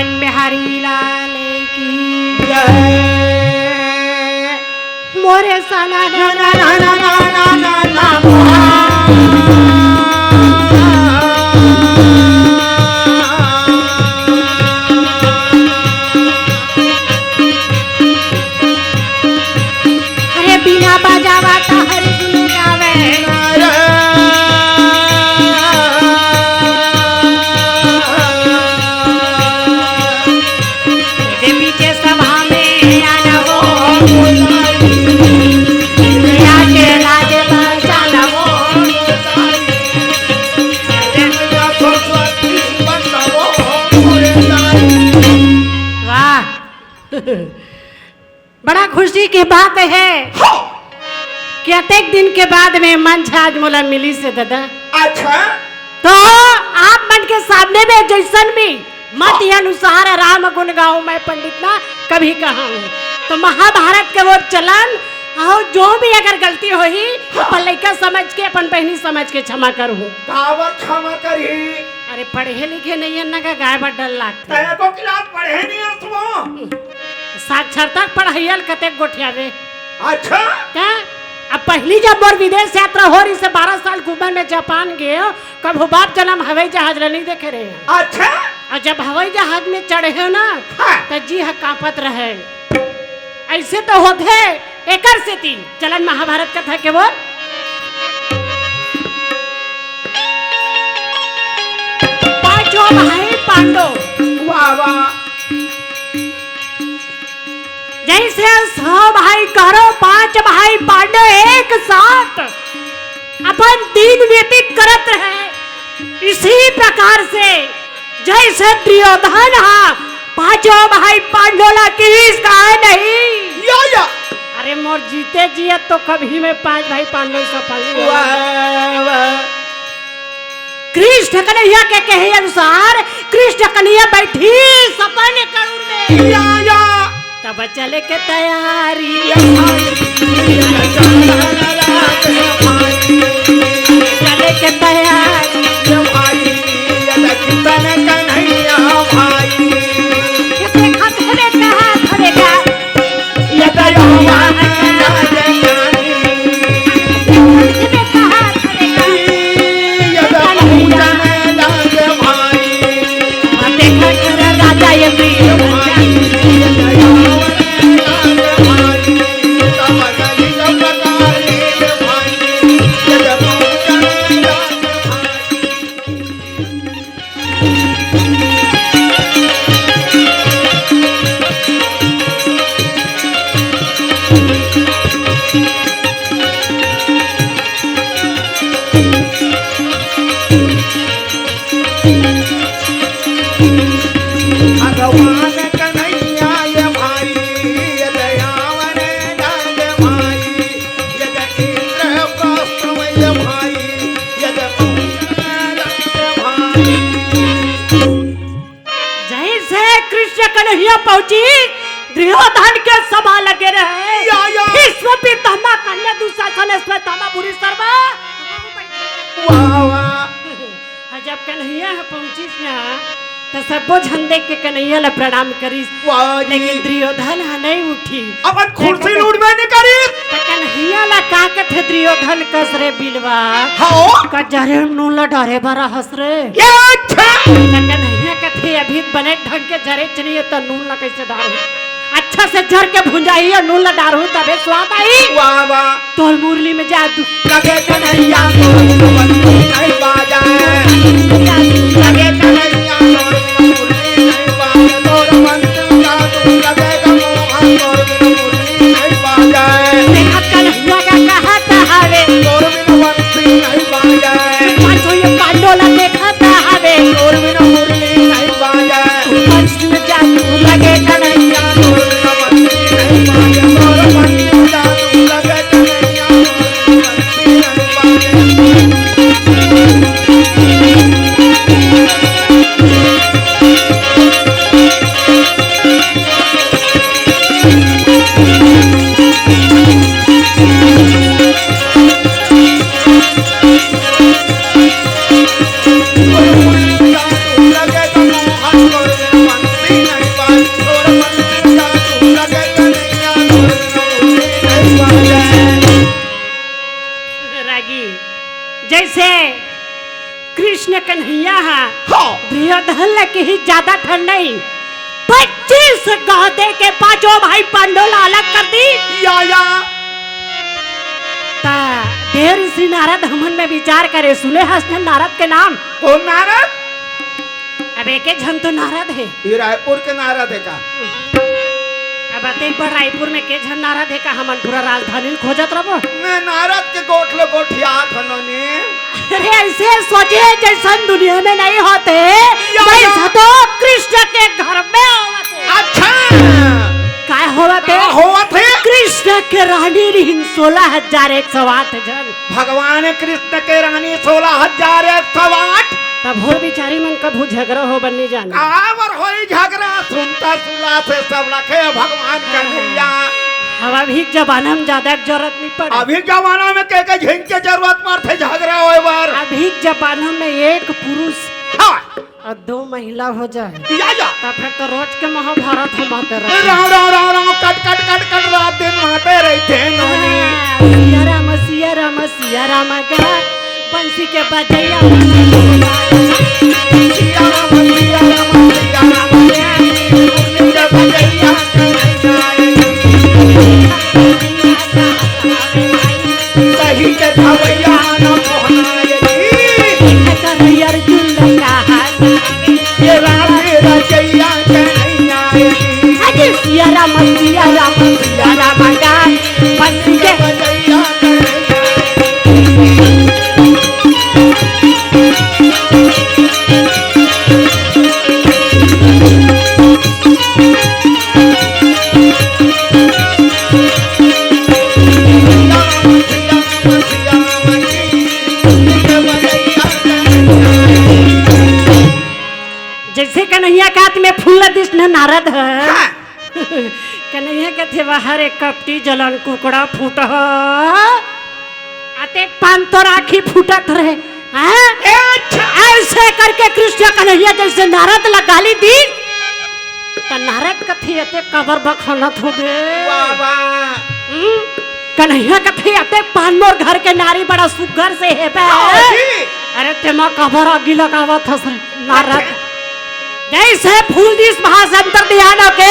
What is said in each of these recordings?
भगवान बिहारी लाल की मोरे साला ना ना ना ना ना ना ना अरे बिना बजावा तो हर सुन जावे पीछे सभा में आना वो बड़ा खुशी की बात है कि अतेक दिन के बाद में मंच आज मोला मिली से दादा। अच्छा तो आप मन के सामने में जैसन भी मत अनुसार राम गुण गाऊं मैं पंडित ना कभी कहा हूँ। तो महाभारत के वो चलन और जो भी अगर गलती होही अपन लड़का समझ के अपन बहनी समझ के क्षमा करूँ। क्षमा करी। अरे पढ़े लिखे नहीं है ना का गाय बड़ डर लगता है को क्लास पढ़े नहीं है तुम साक्षरता पढ़ाइयल कतेक गोठियावे। अच्छा क्या अब पहली जब मोर विदेश यात्रा हो रही से 12 साल घूमने में जापान गए कब हो बाप जन्म हवाई जहाज नहीं देखे रहे। अच्छा और जब हवाई जहाज में चढ़े हो ना तो जी हाँ कांपत रहे। ऐसे तो होते एकर से तीन चलन महाभारत कथा के वो पांचों भाई पांडव वाह वाह जैसे 100 भाई करो 5 भाई पांडव एक साथ अपन दिन व्यतीत करत रहे। इसी प्रकार से जैसे दुर्योधन पांचों भाई पांडवों की नहीं या अरे मोर जीते जिए तो कभी में 5 भाई पांडव सफल कृष्ण कन्हैया के कहे अनुसार कृष्ण कन्हैया बैठी सपन करूर में या तब चले के तैयारी चले के तैयारी कन्हैया भाई देखा धरे कहा धरेगा राजा पहुंची दुर्योधन के सभा लगे रहे विश्व पितामह कन्या दुशासन श्वेतामा बुरी सर्वा जब कन्हैया पहुंची तो सबो झंडे के कन्हैया ला प्रणाम करी लेकिन दुर्योधन नहीं उठी अपन कुर्सी लूट में नहीं करी तो कन्हैया ला का के दुर्योधन कसरे बिलवा का जरे नु ला डरे बरा हसरे कन्हैया कथे अभी बने ढंग के जरे चनिए तो नून ला कैसे डालू अच्छा से जर के भुंजाई और नून ला डालू तबे स्वाद आई वाह वाह तोर मुरली में जादू लगे कन्हैया नहीं बाजा लगे कन्हैया मुरली नहीं बाजा तोर मन जादू लगे कन्हैया मुरली नहीं बाजा देखा कन्हैया का कहता हवे तोर बिन बंसी नहीं बाजा पाछो ये पांडोला देखता हवे तोर बिन मुरली नहीं बाजा पंच में जादू लगे कन्हैया कन्हैया है हाँ दुर्योधन के ही ज्यादा ठंड नहीं 25 गहते के पांचों भाई पांडव अलग कर दी या ता देव ऋषि नारद हमन में विचार करे सुने हसन नारद के नाम कौन नारद अब एक झन तो नारद है ये रायपुर के नारद है का अब अते पर रायपुर में के झन नारद है का हमन पूरा राजधानी खोजत रहो मैं नारद के गोठले गोठिया खनोनी अरे ऐसे सोचे जैसा दुनिया में नहीं होते वैसा तो कृष्ण के घर में होते अच्छा काय होते हुआ थे कृष्ण के रानी रिहिन 16,108 जन भगवान कृष्ण के रानी 16,108 तब हो बिचारी मन कभू झगड़ा हो बनने जाने आवर होई झगड़ा सुनता सुला से सब रखे भगवान कन्हैया अब अभी जमाना में ज्यादा जरूरत नहीं पड़े अभी जमाना में के झिंग के जरूरत पड़ते झगड़ा होए बार अभी जमाना में एक पुरुष हाँ और 2 महिला हो जाए या तब फिर तो रोज के महाभारत हम आते रहे राव राव राव राव कट रात दिन माते रहते नोनी सिया राम का बंसी के बजैया सिया राम के बजैया सही के धवैया न मोहनाए कर अर्जुन लगा ये राम रचैया कन्हैया अरे सिया राम का बंसी के बजैया कन्हैया जैसे कन्हैया का हाथ में फूल दिष्ण नारद है हाँ। कन्हैया के थे बाहर एक कपटी जलन कुकड़ा फूट अते पान तो राखी फूटत रहे हाँ? ऐसे करके कृष्ण कन्हैया जैसे नारद लगा ली दी तो नारद कथी अते कबर बखनत हो गए बाबा कन्हैया कथी अते पान मोर घर के नारी बड़ा सुगर से है बे अरे तेमा कबर आगी लगावत हस नारद जैसे फूल दिस महासंतर ध्यानों के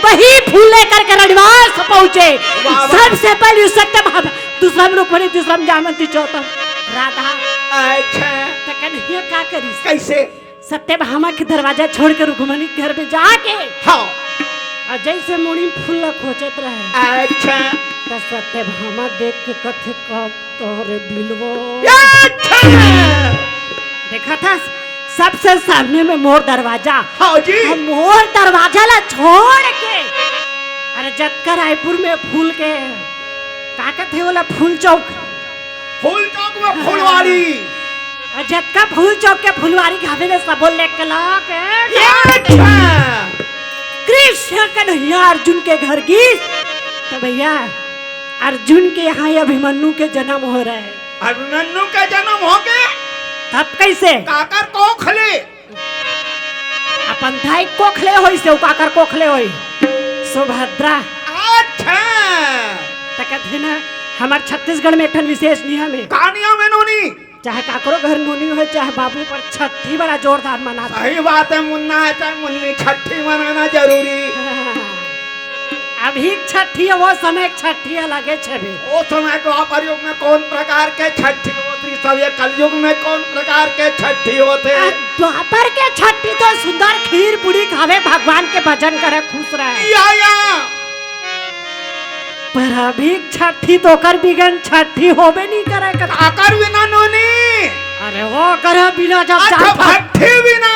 वही फूल लेकर के रणवास पहुंचे सबसे पहले सत्य दूसरा रुक्मणी तीसरा जामंती चौथा राधा अच्छा तो कन्हैया का करी कैसे सत्यभामा के दरवाजा छोड़ के रुक्मणी के घर में जाके हाँ और जैसे मुड़ी में फूल खोजत रहे अच्छा तो सत्यभामा देख के कथे कब तोरे बिलवो अच्छा देखा था सबसे सामने में मोर दरवाजा हाँ जी मोर दरवाजा ला छोड़ के अरे जतकर रायपुर में फूल के का कहते बोला फूल चौक में फुलवारी और जतका फूल चौक के फुलवारी घावे ने सब लेके के अच्छा कृष्ण कन्हैया अर्जुन के घर की तो भैया अर्जुन के यहाँ अभिमन्यु के जन्म हो रहा है अभिमन्यु का जन्म हो गया तब कैसे काकर कोखले अपन धाई कोखले होई से काकर कोखले होई सुभद्रा अच्छा तकत ना हमार छत्तीसगढ़ में एक विशेष नियम है कहानियों में नोनी चाहे काकरो घर नोनी हो चाहे बाबू पर छठी बड़ा जोरदार मनाता सही बात है मुन्ना है चाहे मुन्नी छठी मनाना जरूरी अभी छठी है वो समय छठी लगे छबे वो समय द्वापर युग में कौन प्रकार के छठी होती सब ये कलयुग में कौन प्रकार के छठी होते द्वापर के छठी तो सुंदर खीर पूरी खावे भगवान के भजन करे खुश रहे या पर अभी छठी तो कर बिगन छठी होबे नहीं करे काकर बिना नोनी अरे वो करे बिना जब अच्छा भट्टी बिना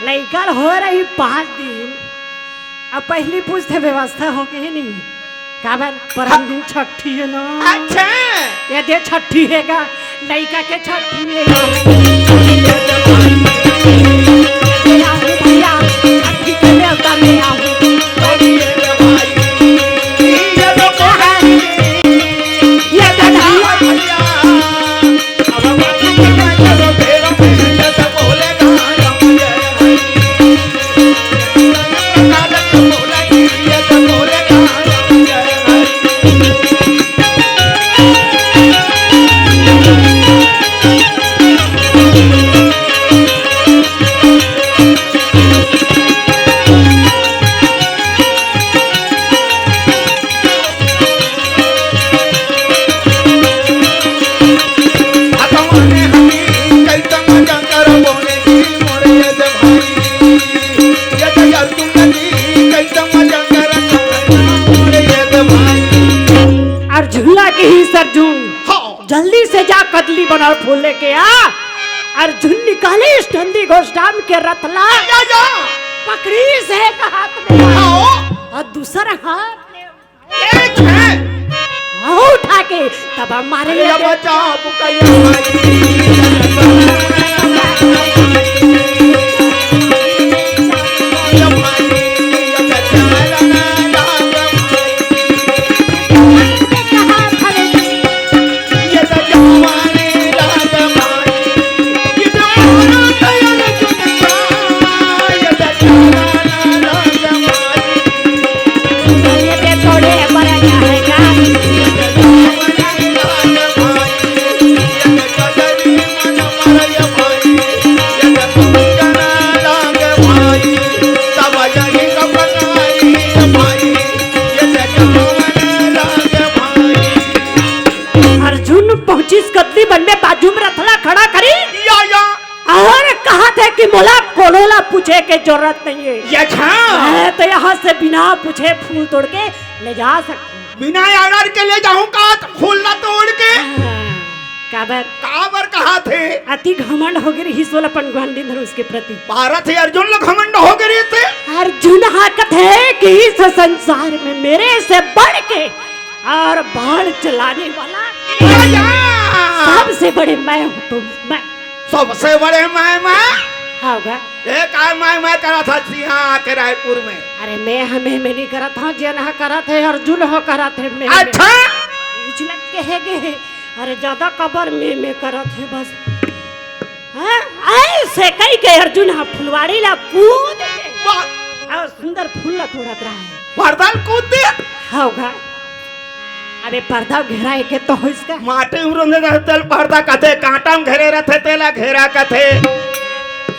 लइकर हो रही 5 दिन अब पहली पूछते व्यवस्था हो गई नहीं काबर परम दिन छठी है ना अच्छा ये दे छठी हैगा लइका के छठी में भैया छठी के देवता में आऊं जा कदली बना फूल लेके आ। अर्जुन निकाले स्टंदी गोष्ठाम के रतला पकड़ी से एक हाथ में और दूसरा हाथ उठा के तब हम मारे मोला कोलोला पूछे के जरूरत नहीं है। तो यहाँ से बिना पूछे फूल तोड़ के ले जा सकते। बिना ऑर्डर के ले जाऊंगा फूल ना तोड़ के। काबर कहा थे अति घमंड हो गई हिसोलापन घमंड उसके प्रति। भारत है अर्जुन लोग घमंड हो गए थे। अर्जुन हाकत है कि इस संसार में मेरे से बढ़ के और बाढ़ चलाने वाला सबसे बड़े मैं हूँ। तो मैं सबसे बड़े मैं होगा एक मैं करा था सिंहा आके रायपुर में। अरे मैं हमें में नहीं करा था जन करा थे अर्जुन हो करा थे मैं। अच्छा कहेगे अरे ज्यादा कबर में करा थे बस। ऐसे कई के अर्जुन हा फुलवाड़ी ला कूद और सुंदर फूल ला तोड़त रहा है। पर्दा कूद दे होगा। अरे पर्दा घेरा के तो हो इसका माटे उड़ने रहते पर्दा कथे कांटा में घेरे रहते तेला घेरा कथे।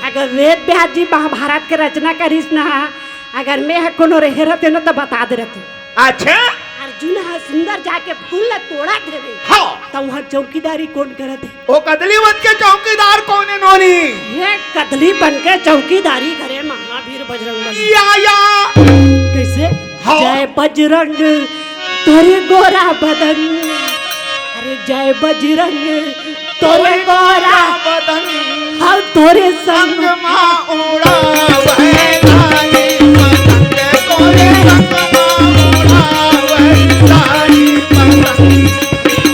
अगर वेद व्यास जी महाभारत के रचना करीस ना अगर मैं कोनो रहे रहते ना तो बता दे रहते। अच्छा अर्जुन हा सुंदर जाके फूल ला तोड़ा देवे। हाँ तो वहाँ चौकीदारी कौन करत है? वो कदली बन के चौकीदार कौन है नोनी? ये कदली बन के चौकीदारी करे महावीर बजरंग या कैसे? हाँ। जय बजरंग तोरे गोरा बदन। अरे जय बजरंग तोरे गोरा बदन हम तोरे संग उड़ा वह लाली पतंग तोरे संग उड़ा वह लाली पतंग।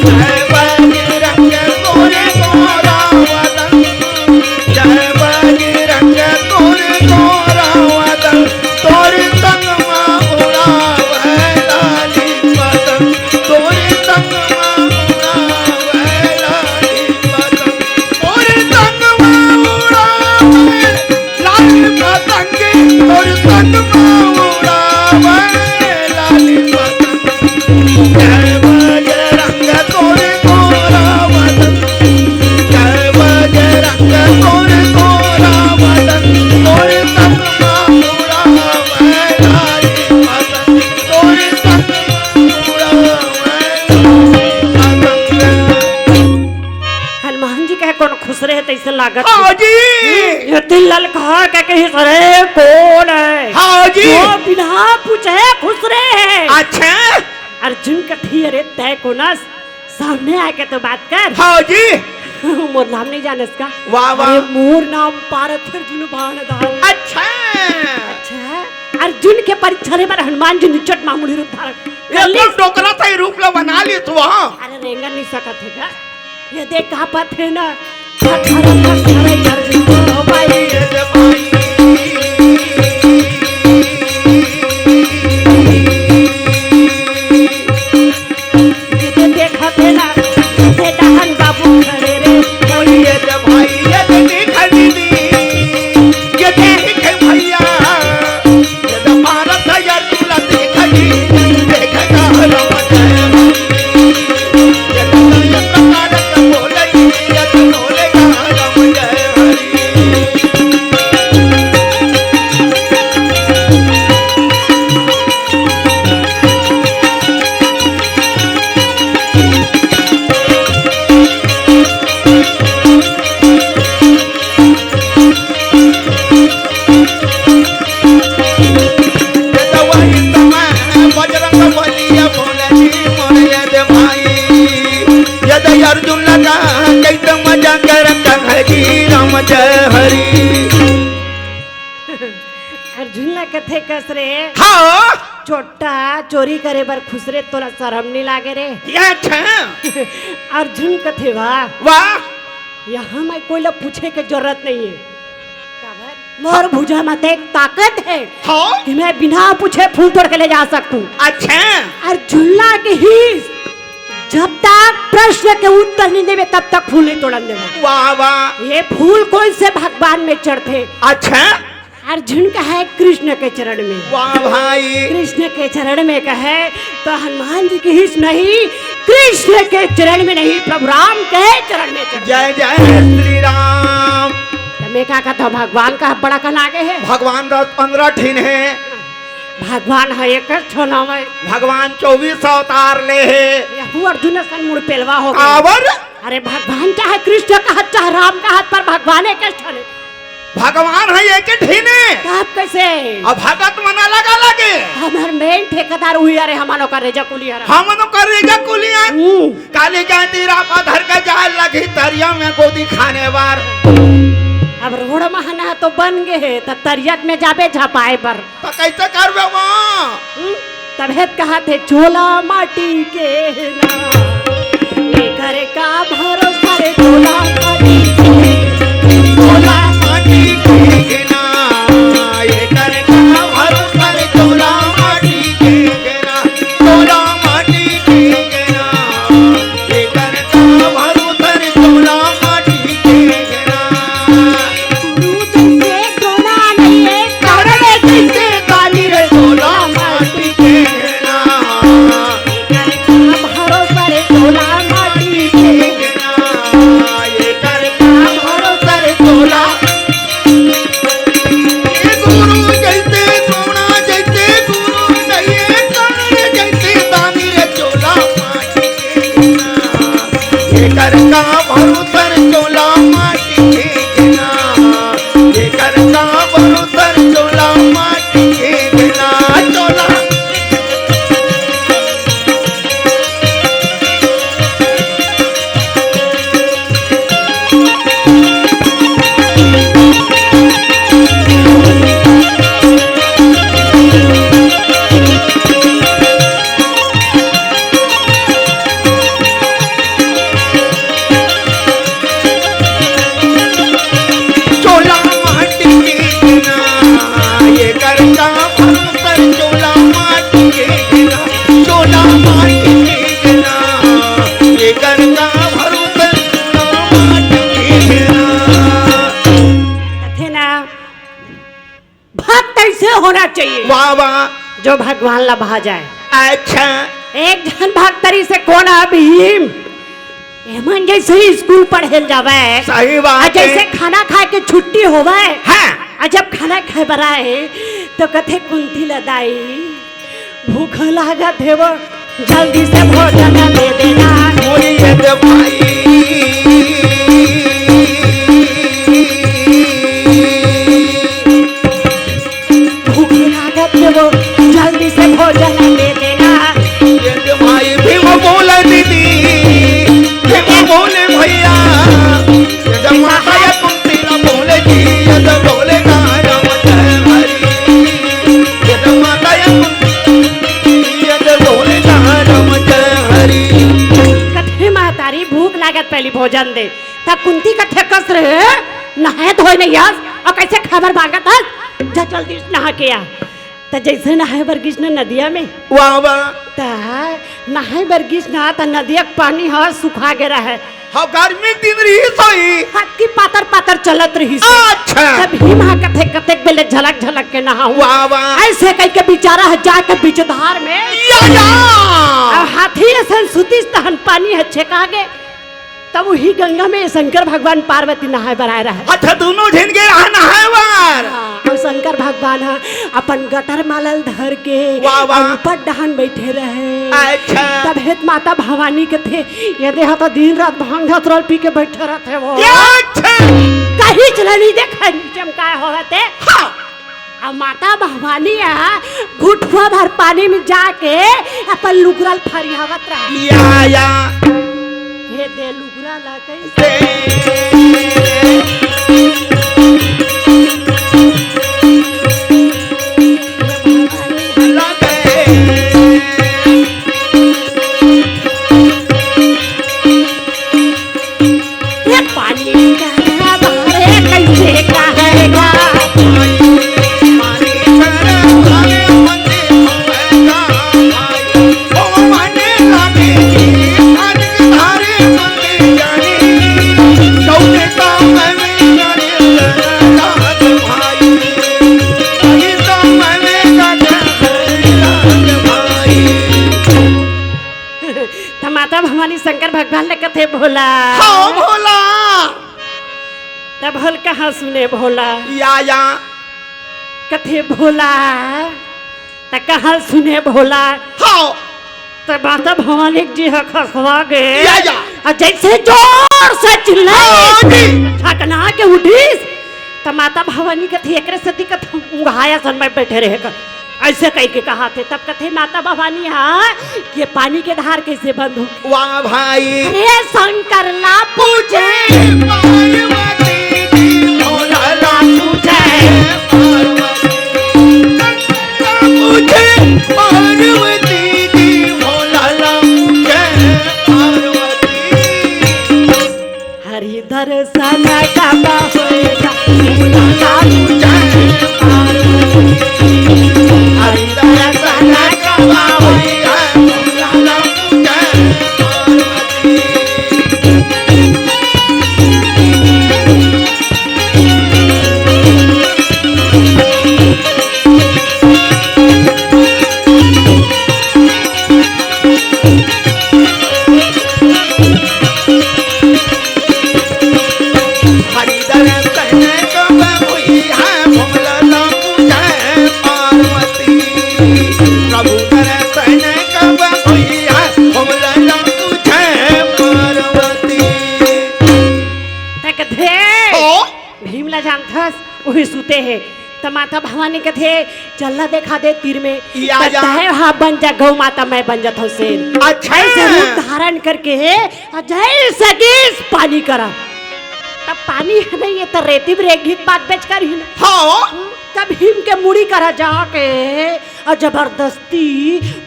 जय बजरंग तोरे गोरा बदन जय बजरंग तोरे गोरा बदन तोरे संग उड़ा वह लाली पतंग तोरे संग उड़ा वह लाली पतंग तोरे संग उड़ा लाली पतंग तोरे संग उड़ा वह लाली पतंग। जय बजरंग तोरे गोरा बदन जय बजरंग तोरे गोरा बदन तोरे संग उड़ा वह लाली पतंग तोरे संग उड़ा वह हनुमान जी कहे कौन खुश रहे तैसे लागत। हाँ जी ये दिल ललका के कहीं सरे कौन है? हाँ जी वो बिना पूछे खुश रहे। अच्छा अर्जुन कथी अरे तय को ना सामने आके तो बात कर। हाँ जी मोर नाम नहीं जाने इसका। वाह वाह अरे मोर नाम पारथ अर्जुन बाणधार। अच्छा अच्छा अर्जुन के परीक्षा पर हनुमान जी निचट मामूली रूप धारण ये डोकरा था रूप लो बना ली तू। अरे रेंगा नहीं सकत है क्या? ये देख कहाँ पात है ना अर्जुन को भाई देखा थे ना डहन बाबू खड़े रे ये जब भाई ये देख दीदी ये देख भैया ये जब भारत यार तुला देख दी देखा रम जय ये तो ये प्रकार का बोले ये तो बोले रम जय हरि। अर्जुन ला कथे कस रे हाँ छोटा चोरी करे बर खुसरे तोला शरम नहीं लागे रे ये अच्छा अर्जुन कथे वाह वाह यहाँ मैं कोई ला पूछे के जरूरत नहीं है मोर भुजा मत एक ताकत है हाँ कि मैं बिना पूछे फूल तोड़ के ले जा सकता हूँ अच्छा अर्जुन ला के ही जब तक प्रश्न के उत्तर नहीं देवे तब तक फूल नहीं तोड़न देवे वाह वाह ये फूल कौन से भगवान में चढ़ते अच्छा अर्जुन का है कृष्ण के चरण में वाह भाई कृष्ण के चरण में कहे तो हनुमान जी की हिस्स नहीं कृष्ण के चरण में नहीं प्रभु राम के चरण में चढ़ जय जय श्री राम मैं क्या कहता हूँ भगवान का बड़ा कन आगे है भगवान 10-15 ठिन है भगवान है एक छोना में भगवान 24 अवतार ले है यहू अर्जुन सन मुड़ पेलवा हो गया आवर अरे भगवान चाहे कृष्ण का हाथ चाहे राम का हाथ पर भगवान एक क्षण है भगवान है एक ठिन है आप कैसे अब भगत मना लगा लगे हमार मेन ठेकेदार हुई अरे हमारो का रेजा कुलिया हम नो करेगा कुलिया काली गांधी रापा धर का जाल लगी तरिया में गोदी खाने बार अब रोड महाना तो बन गए तो तरियत में जाबे झपाए पर तो कैसे करबे वहाँ तबेत कहा थे चोला माटी के ना ये करे का भरोसा रे चोला माटी के चोला माटी के ना ये करे का भरोसा रे चोला माटी के ना चोला माटी के ना ये करे का भरोसा रे चोला माटी के ना होना चाहिए वाह वाह जो भगवान ला भा जाए अच्छा एक जन भक्तरी से कौन भीम एमन जैसे ही स्कूल पढ़े जावे सही बात है जैसे खाना खाए के छुट्टी होवे हाँ जब खाना खाए बराए तो कथे कुंती लदाई भूख लागत है वो जल्दी से भोजन दे देना मोरी ये भाई वो जल्दी से भोजन दे देना ये भाई भीम बोले दीदी भीम बोले भैया ये माता या कुंती ना बोले जी ये बोले राम जय हरि ये माता या कुंती ये बोले राम जय हरि कथे मातारी भूख लागत पहली भोजन दे तब कुंती कथे कस रहे नहाए धोए नहीं आज और कैसे खबर मांगत है जा जल्दी नहा के आ त जैसे नहाए बरगिस न नदिया में वाह वाह ता नहाए बरगिस ना त नदिया पानी ह सुखा गया है हाँ गर्मी दिन रही सही हाथ की पातर पातर चलत रही अच्छा तब ही वहाँ कथे कथे बेले झलक झलक के नहा वाह वाह ऐसे कह के बेचारा है जाके बीच धार में या हाथी ऐसा सुती तहन पानी है छेका गे तब वही गंगा में शंकर भगवान पार्वती नहाए बराए रहे अच्छा दोनों झिन के नहाए बार और शंकर भगवान अपन गटर मालल धर के वाह वाह ऊपर डहान बैठे रहे अच्छा तब हेत माता भवानी के थे ये देखा तो दिन रात भांग धतरल पी के बैठे रहते वो अच्छा कहीं चला नहीं देखा नीचे में काय होते अब माता भवानी घुटवा भर पानी में जाके अपन लुगरल फरियावत रहा या हे दे लुगरा ला कैसे भोला हाँ भोला तब हल कहाँ सुने भोला या कथे भोला त कहाँ सुने भोला हाँ तो माता भवानी जी खसवा गए या और जैसे जोर से चिल्लाए जी थकना के उठीस तो माता भवानी कथी एकरे से दिक्कत उंघाया सन में बैठे रहेगा ऐसे कह के कहा थे तब कथे माता भवानी हाँ ये पानी के धार कैसे बंद हो वाह भाई अरे शंकर ला पूछे पार्वती जी भोला ला पूछे पार्वती जी भोला ला पूछे पार्वती हरि दर्शन का होएगा भोला ला पूछे पार्वती हरि दर्शन का होएगा भोला ला पूछे पार्वती भीमला जानथस वही सुते है तो माता भवानी कथे चलना देखा दे तीर में या। हाँ बन जा गौ माता मैं बन जाता हूँ शेर अच्छा। ऐसे रूप धारण करके जय सगीस पानी करा तब पानी है नहीं ये तो रेती भी एक गीत बात बेच कर ही ना हाँ तब भीम के मुड़ी करा जाके और जबरदस्ती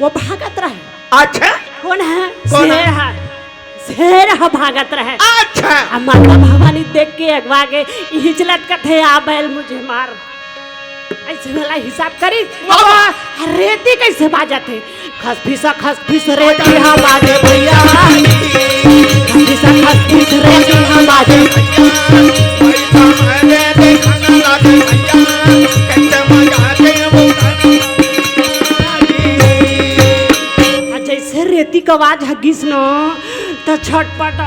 वो भागत रहे अच्छा कौन है कौन है? शेर है शेर है भागत रहे अच्छा अब माता भवानी देख के अगवा के हिचलत कथे आ बैल मुझे मार ऐसे वाला हिसाब करी बाबा रेती कैसे बाजते खस फिस रेती हम बाजे भैया खस फिस रेती हम बाजे जैसे रेती का आवाज हगिस न तो छटपट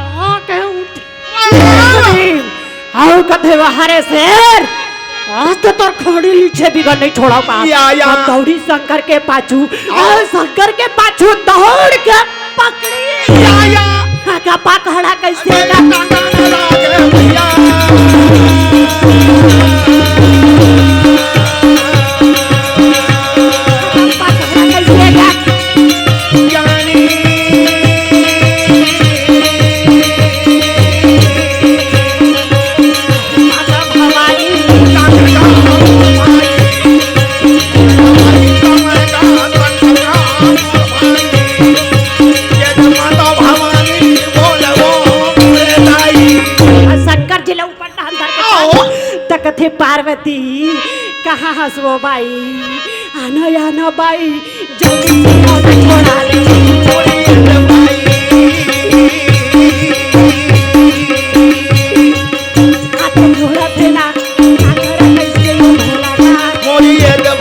के उठ आओ कथे हरे शेर आज तो तोर खोड़ी नीचे बिगड़ नहीं छोड़ा पा या। दौड़ी शंकर के पाछू और शंकर के पाछू दौड़ के पकड़ी का पकड़ा कैसे पकड़ा कैसे माता भवानी शंकर जिला ऊपर डाल धर के कथे पार्वती कहाँ हंसवो बाई आना बाई जल्दी से आना छोड़ा ले हाथ जोड़ा देना आखिर कैसे ये भोला का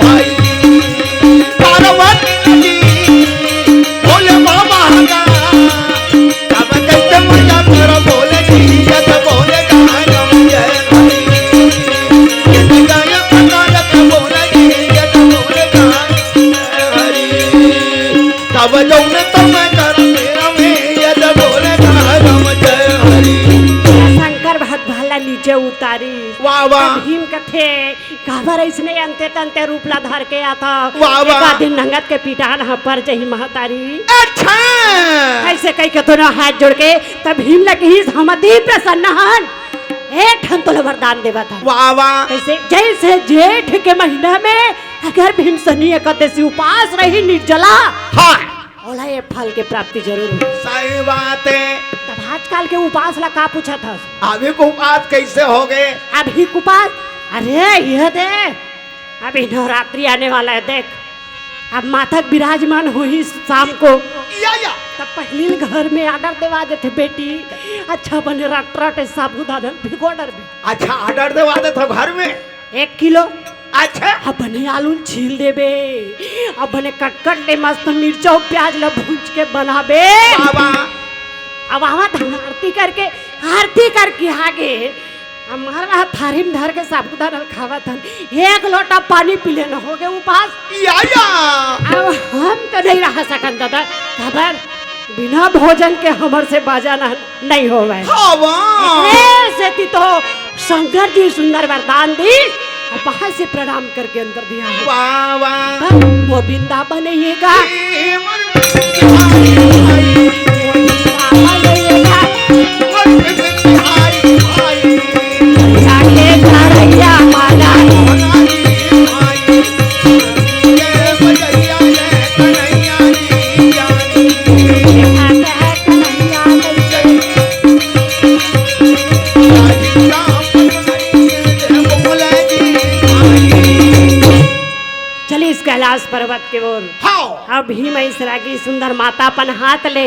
शंकर भक्त भाला नीचे उतारी वाह वाह भीम कथे काबर इसने अंते तंते रूपला धर के आता वाह, वाह। एक दिन नंगत के पिटान ह पर जही महतारी अच्छा ऐसे कह के दोनों हाथ जोड़ के तब भीम लगी हमदी प्रसन्न हन एक ठन तो वरदान देवा था वाह वाह कैसे जैसे जेठ के महीना में अगर भीम सनी एकादशी उपास रही निर्जला हाँ ओला ये फल के प्राप्ति जरूर हुई सही बात है तब आजकल के उपास ला का पूछा था अभी को बात कैसे हो गए अभी उपास अरे यह दे अभी नवरात्रि आने वाला है देख अब मातक विराजमान हुई शाम को या तब पहले घर में आर्डर देवा देते बेटी अच्छा बने रट साबुदाना भिगोडर भी अच्छा ऑर्डर देवा दे था घर में 1 किलो अच्छा अब बने आलू छील देबे अब बने कट ले मस्त मिर्चा प्याज ला भूज के बनाबे बाबा अब आवा धन आरती करके आगे हमारा थारी में धर के साबुदाना खावा था, एक लोटा पानी पी लेना हो गए उपास। या अब हम तो नहीं रह सकन दादा, खबर बिना भोजन के हमर से बाजाना नहीं हो गए। ऐसे थी तो शंकर जी सुंदर वरदान दी, बाहर से प्रणाम करके अंदर दिया। वाह वाह वो बिंदा बनेगा कैलाश पर्वत के ओर। अब भीम ऐसरा की सुंदर माता अपन हाथ ले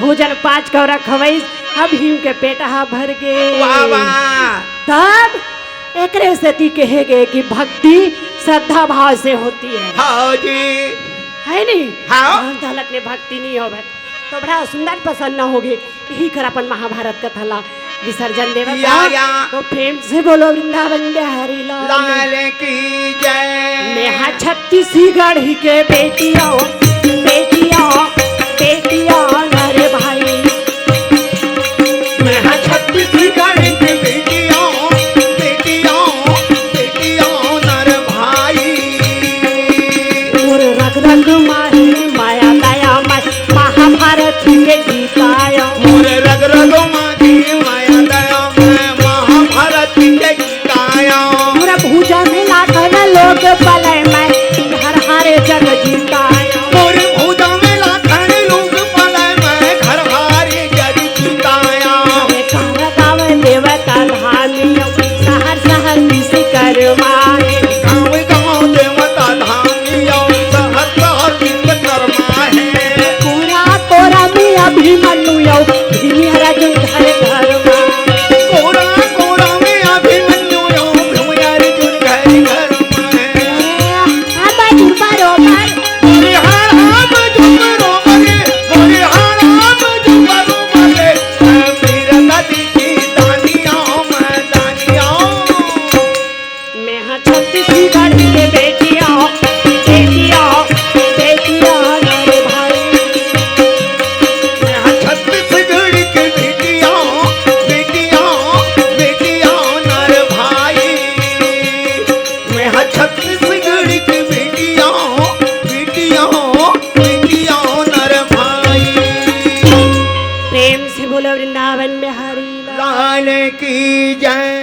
भोजन 5 कौरा खवैस, अब भीम के पेटा भर गए। तब एकरे से कहेगे कि भक्ति श्रद्धा भाव से होती है। हाँ जी है नहीं? हाँ धलक ने भक्ति नहीं हो तो बड़ा सुंदर प्रसन्न होगे। यही कर अपन महाभारत का थला विसर्जन देवता। तो प्रेम से बोलो वृंदावन बिहारी लाल की जय। मैं छत्तीसगढ़ के बेटियों बेटियों बेटियों अरे भाई, मैं छत्तीसगढ़ के बेटियों बेटियों बेटियों नर भाई। और रग रग माही माया दया महाभारत के गीताया। और रग रग माही माया दया महाभारत के गीताया। और भूजा में लाखन लोग पले मैं घर हारे जग जीताया। और भूजा में लाखन लोग पले मैं घर हारे जग जीताया। कार गाँव देवता धामियों शहर शहर किसी करवाए। गाँव गाँव देवता धामियों शहर शहर किसी करवाए। कोरा कोरा में अभिमन्यु भीम अर्जुन घर घर कोरा कोरा में अभिमन्यु भीम अर्जुन घर घर छत्तीसगढ़ के बेटियों बेटियों बेटियों अरे भाई। छत्तीसगढ़ के बेटियों बेटियों बेटियों नर भाई। मैं छत्तीसगढ़ के बेटियों बेटियों बेटियों नर भाई। प्रेम से बोलो वृंदावन बिहारी लाल की जय।